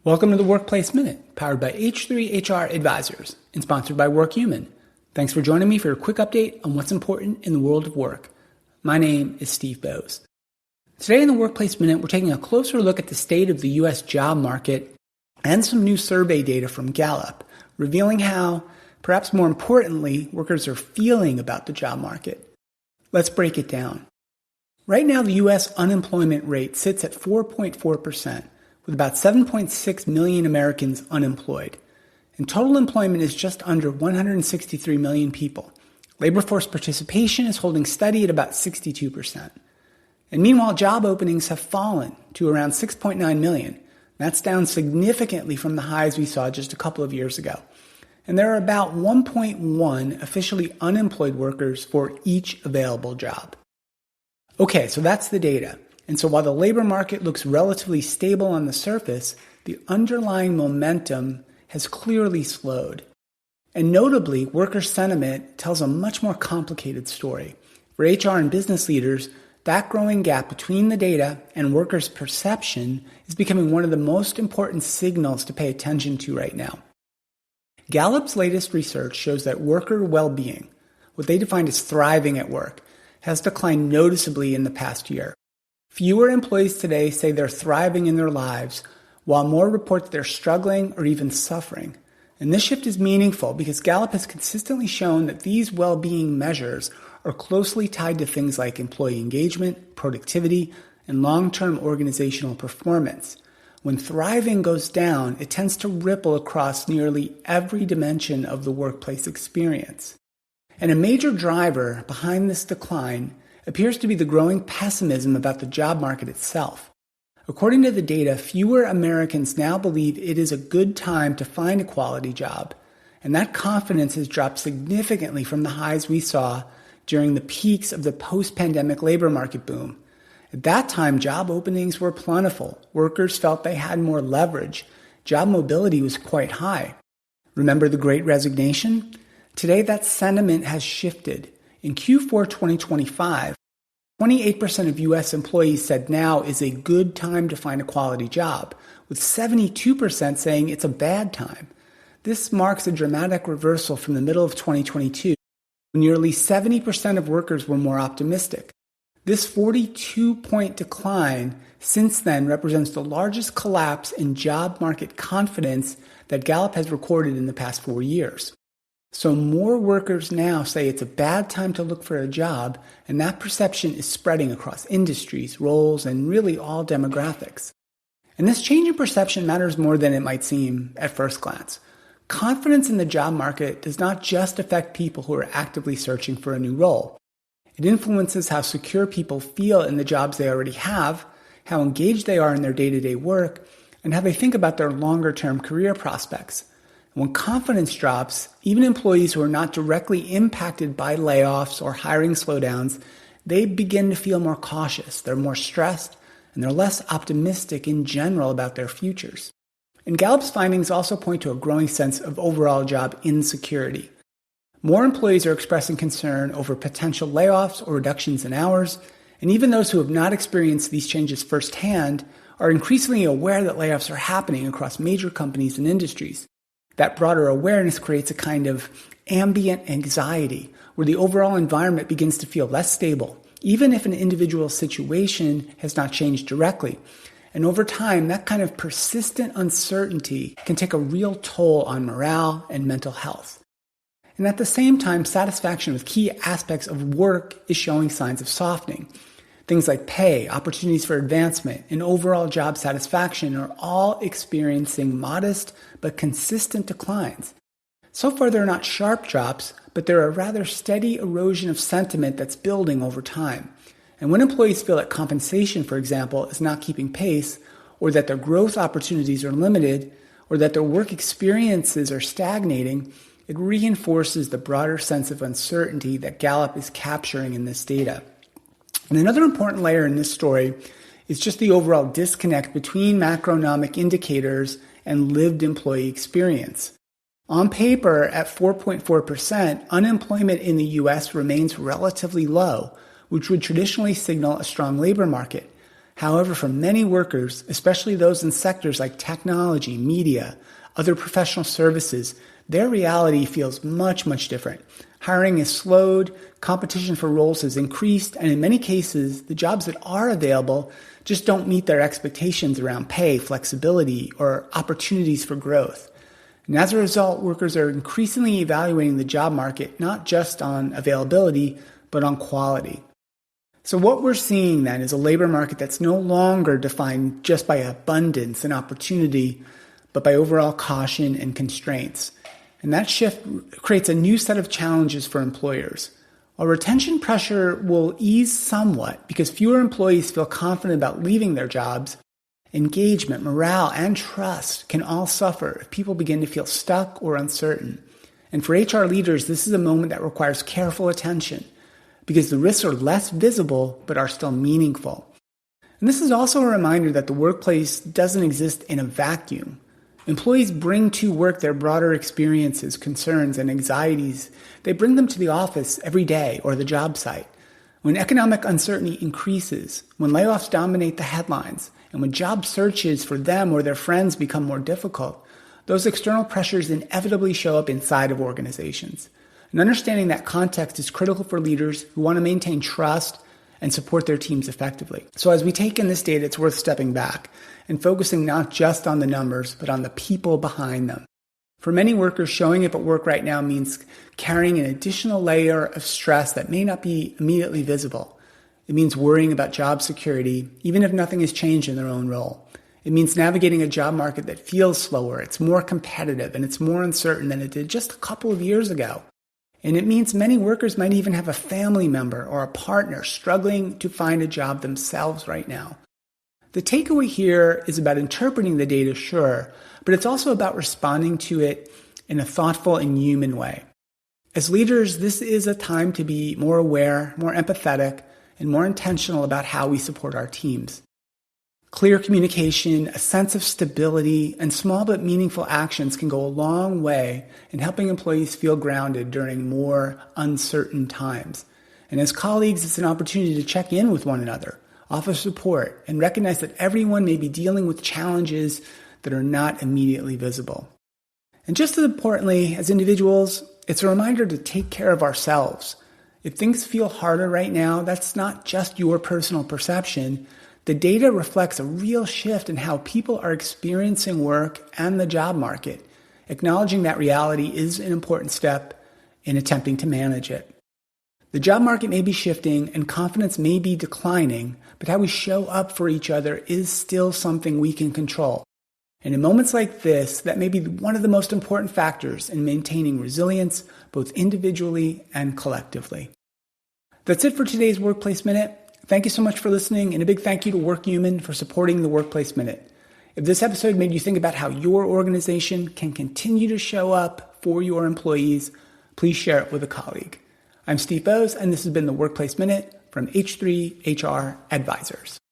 Welcome to the Workplace Minute, powered by H3HR Advisors and sponsored by WorkHuman. Thanks for joining me for a quick update on what's important in the world of work. My name is Steve Boese. Today in the Workplace Minute, we're taking a closer look at the state of the U.S. job market and some new survey data from Gallup, revealing how, perhaps more importantly, workers are feeling about the job market. Let's break it down. Right now, the U.S. unemployment rate sits at 4.4%. with about 7.6 million Americans unemployed. And total employment is just under 163 million people. Labor force participation is holding steady at about 62%. And meanwhile, job openings have fallen to around 6.9 million. That's down significantly from the highs we saw just a couple of years ago. And there are about 1.1 officially unemployed workers for each available job. Okay, so that's the data. And so while the labor market looks relatively stable on the surface, the underlying momentum has clearly slowed. And notably, worker sentiment tells a much more complicated story. For HR and business leaders, that growing gap between the data and workers' perception is becoming one of the most important signals to pay attention to right now. Gallup's latest research shows that worker well-being, what they define as thriving at work, has declined noticeably in the past year. Fewer employees today say they're thriving in their lives, while more report they're struggling or even suffering. And this shift is meaningful because Gallup has consistently shown that these well-being measures are closely tied to things like employee engagement, productivity, and long-term organizational performance. When thriving goes down, it tends to ripple across nearly every dimension of the workplace experience. And a major driver behind this decline appears to be the growing pessimism about the job market itself. According to the data, fewer Americans now believe it is a good time to find a quality job, and that confidence has dropped significantly from the highs we saw during the peaks of the post-pandemic labor market boom. At that time, job openings were plentiful. Workers felt they had more leverage. Job mobility was quite high. Remember the Great Resignation? Today, that sentiment has shifted. In Q4 2025, 28% of U.S. employees said now is a good time to find a quality job, with 72% saying it's a bad time. This marks a dramatic reversal from the middle of 2022, when nearly 70% of workers were more optimistic. This 42-point decline since then represents the largest collapse in job market confidence that Gallup has recorded in the past 4 years. So more workers now say it's a bad time to look for a job, and that perception is spreading across industries, roles, and really all demographics. And this change in perception matters more than it might seem at first glance. Confidence in the job market does not just affect people who are actively searching for a new role. It influences how secure people feel in the jobs they already have, how engaged they are in their day-to-day work, and how they think about their longer-term career prospects. When confidence drops, even employees who are not directly impacted by layoffs or hiring slowdowns, they begin to feel more cautious, they're more stressed, and they're less optimistic in general about their futures. And Gallup's findings also point to a growing sense of overall job insecurity. More employees are expressing concern over potential layoffs or reductions in hours, and even those who have not experienced these changes firsthand are increasingly aware that layoffs are happening across major companies and industries. That broader awareness creates a kind of ambient anxiety where the overall environment begins to feel less stable, even if an individual situation has not changed directly. And over time, that kind of persistent uncertainty can take a real toll on morale and mental health. And at the same time, satisfaction with key aspects of work is showing signs of softening. Things like pay, opportunities for advancement, and overall job satisfaction are all experiencing modest but consistent declines. So far, they're not sharp drops, but they're a rather steady erosion of sentiment that's building over time. And when employees feel that compensation, for example, is not keeping pace, or that their growth opportunities are limited, or that their work experiences are stagnating, it reinforces the broader sense of uncertainty that Gallup is capturing in this data. And another important layer in this story is just the overall disconnect between macroeconomic indicators and lived employee experience. On paper, at 4.4%, unemployment in the U.S. remains relatively low, which would traditionally signal a strong labor market. However, for many workers, especially those in sectors like technology, media, other professional services, their reality feels much, much different. Hiring has slowed, competition for roles has increased, and in many cases, the jobs that are available just don't meet their expectations around pay, flexibility, or opportunities for growth. And as a result, workers are increasingly evaluating the job market not just on availability, but on quality. So what we're seeing then is a labor market that's no longer defined just by abundance and opportunity, but by overall caution and constraints. And that shift creates a new set of challenges for employers. While retention pressure will ease somewhat because fewer employees feel confident about leaving their jobs, engagement, morale, and trust can all suffer if people begin to feel stuck or uncertain. And for HR leaders, this is a moment that requires careful attention because the risks are less visible but are still meaningful. And this is also a reminder that the workplace doesn't exist in a vacuum. Employees bring to work their broader experiences, concerns, and anxieties. They bring them to the office every day or the job site. When economic uncertainty increases, when layoffs dominate the headlines, and when job searches for them or their friends become more difficult, those external pressures inevitably show up inside of organizations. And understanding that context is critical for leaders who want to maintain trust and support their teams effectively. So as we take in this data, it's worth stepping back and focusing not just on the numbers, but on the people behind them. For many workers, showing up at work right now means carrying an additional layer of stress that may not be immediately visible. It means worrying about job security, even if nothing has changed in their own role. It means navigating a job market that feels slower, it's more competitive, and it's more uncertain than it did just a couple of years ago. And it means many workers might even have a family member or a partner struggling to find a job themselves right now. The takeaway here is about interpreting the data, sure, but it's also about responding to it in a thoughtful and human way. As leaders, this is a time to be more aware, more empathetic, and more intentional about how we support our teams. Clear communication, a sense of stability, and small but meaningful actions can go a long way in helping employees feel grounded during more uncertain times. And as colleagues, it's an opportunity to check in with one another, offer support, and recognize that everyone may be dealing with challenges that are not immediately visible. And just as importantly, as individuals, it's a reminder to take care of ourselves. If things feel harder right now, that's not just your personal perception. The data reflects a real shift in how people are experiencing work and the job market. Acknowledging that reality is an important step in attempting to manage it. The job market may be shifting and confidence may be declining, but how we show up for each other is still something we can control. And in moments like this, that may be one of the most important factors in maintaining resilience, both individually and collectively. That's it for today's Workplace Minute. Thank you so much for listening, and a big thank you to WorkHuman for supporting the Workplace Minute. If this episode made you think about how your organization can continue to show up for your employees, please share it with a colleague. I'm Steve Boese, and this has been the Workplace Minute from H3 HR Advisors.